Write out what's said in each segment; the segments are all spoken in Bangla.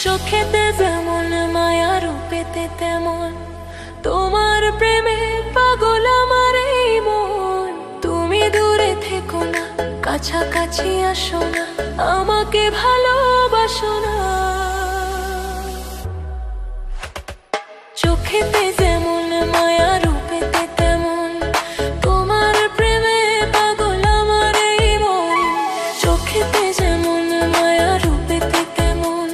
চোখেতে যেমন মায়া, রূপেতে তেমন তোমার প্রেমে পাগল আমার এই মন। তুমি দূরে থেকো না, কাছাকাছি আসো না, আমাকে ভালোবাসো না। চোখেতে যেমন মায়া, রূপেতে তেমন তোমার প্রেমে পাগল আমার এই মন। চোখেতে যেমন মায়া, রূপেতে তেমন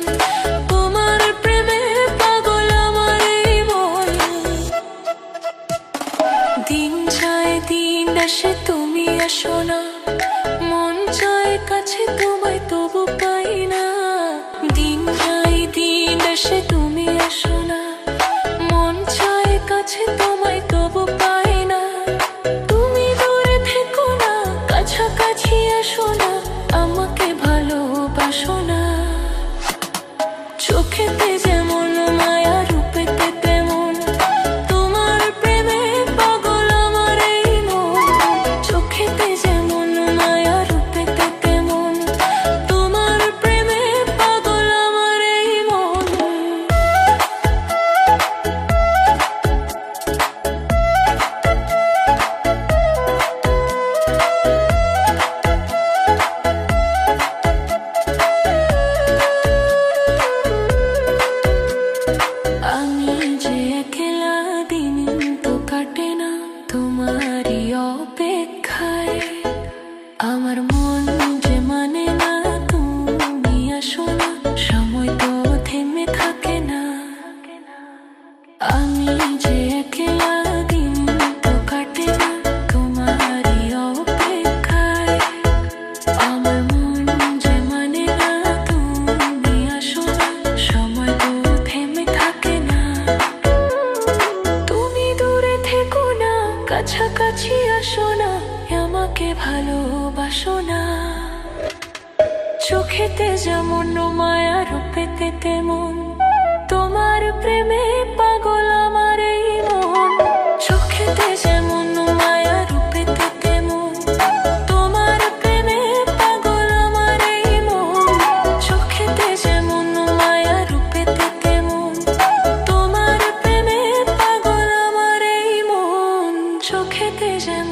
তোমার প্রেমে পাগল আমার এই মন। দিন যায় দিন আসে, তুমি আসো না, মন চায় কাছে তোমায় তবু পাই না। দিন যায় দিন আসে, তুমি আসো না, মন চায় কাছে তোমায় তবু পাই না। তুমি দূরে থেকো না, কাছাকাছি আসো না, আমাকে ভালোবাসো না। চোখেতে যেমন মায়া, রূপেতে তেমন তোমার প্রেমে পাগল আমার এই মন। চোখেতে যেমন মায়া, রূপেতে তেমন তোমার প্রেমে পাগল আমার এই মন। আমি যে একলা, দিন তো কাটে না তোমারই অপেক্ষায়। আমার মন যে মানে না, তুমি আসো না, সময় তো থেমে থাকে না। আমি যে একলা, দিন তো কাটে না তোমারই অপেক্ষায়। আমার মন যে মানে না, তুমি আসো না, সময় তো থেমে থাকে না। তুমি দূরে থেকো না, কাছাকাছি আসো না, আমাকে ভালোবাসো না। চোখেতে যেমন মায়া, রূপেতে তেমন তোমার প্রেমে পাগল আমার এই মন। চোখেতে যেমন মায়া, রূপেতে তেমন তোমার প্রেমে পাগল আমার এই মন। চোখেতে যেমন মায়া, রূপেতে তেমন তোমার প্রেমে পাগল আমার এই মন। চোখেতে যেমন